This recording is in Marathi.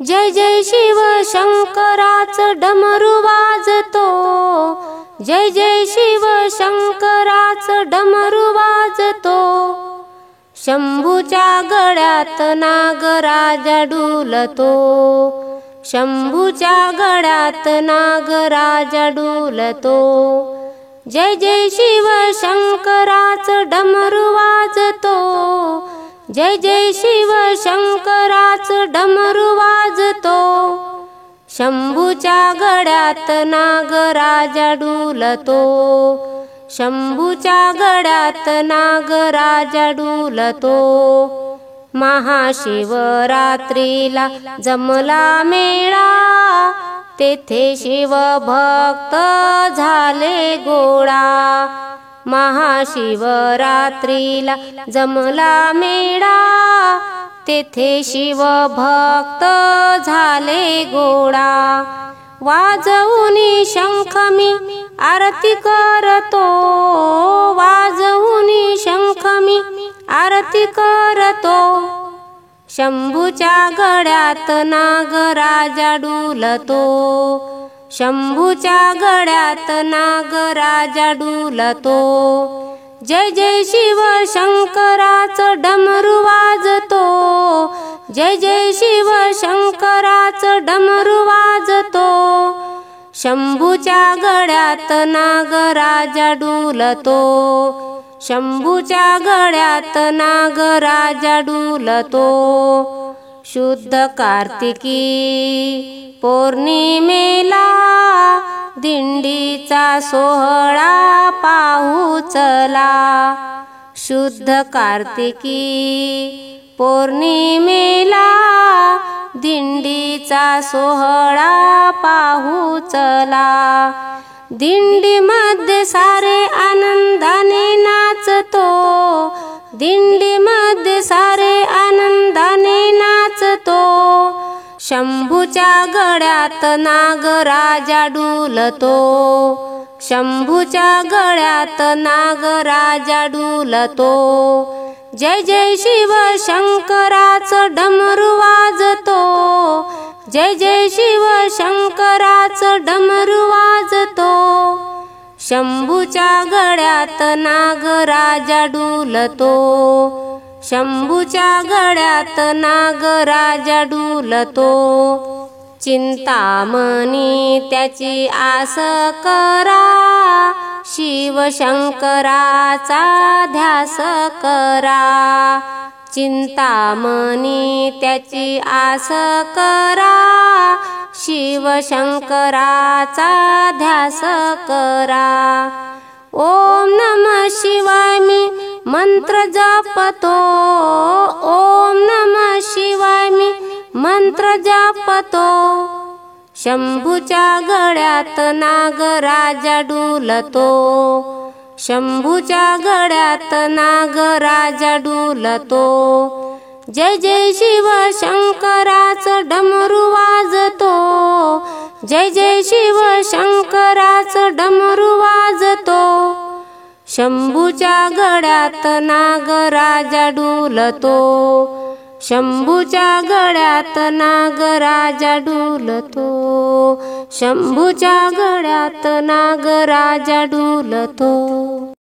जय जय शिव शंकराचं डमरू वाजतो, जय जय शिव शंकराचं डमरू वाजतो। शंभूच्या गळ्यात नागराजा डुलतो, शंभूच्या गळ्यात नागराजा डुलतो। जय जय शिव शंकराचं डमरू वाजतो, जय जय शिव शंकराचं डमरू वाजतो। शंभूच्या गळ्यात नागराजा डुलतो, शंभूच्या गळ्यात नागराजा डुलतो। महाशिवरात्रीला जमला मेळा, तेथे शिवभक्त झाले गोळा। महाशिवरात्रीला जमला मेळा, तेथे शिवभक्त झाले गोळा। वाजवूनी शंख मी आरती करतो, वाजवूनी शंख मी आरती करतो। शंभूच्या गळ्यात नागराजा डुलतो, शंभूच्या गळ्यात नागराजा डुलतो। जय जय शिव शंकराचं डमरू वाजतो, जय जय शिव शंकराचं डमरू वाजतो। शंभूच्या गळ्यात नागराजा डुलतो, शंभूच्या गळ्यात नागराजा डुलतो। शुद्ध कार्तिकी पौर्णिमेला दिंडीचा सोहळा पाहू चला। शुद्ध कार्तिकी पौर्णिमेला दिंडीचा सोहळा पाहू चला। दिंडीमध्ये सारे आनंदाने नाचतो, दिंडीमध्ये सारे आनंदाने नाचतो। शंभूच्या गळ्यात नागराजा डुलतो, शंभूच्या गळ्यात नागराजा डुलतो। जय जय शिव शंकराचं डमरू वाजतो, जय जय शिव शंकराचं डमरू वाजतो। शंभूच्या गळ्यात नागराजा डुलतो, शंभूच्या गळ्यात नागराजा डुलतो। चिंतामणी त्याची आस करा, शिवशंकराचा ध्यास करा। चिंतामणी त्याची आस करा, शिवशंकराचा ध्यास करा। ओम नमः शिवाय मी मंत्र जपतो, ओम नमः शिवाय मी मंत्र जपतो। शंभूच्या गळ्यात नागराजा डुलतो, शंभूच्या गळ्यात नागराजा डुलतो। जय जय शिव शंकराचं डमरू वाजतो, जय जय शिव शंकराचं डमरू वाजतो। शंभूच्या गळ्यात नागराजा डुलतो, शंभूच्या गळ्यात नागराजा डुलतो, शंभूच्या गळ्यात नागराजा डुलतो।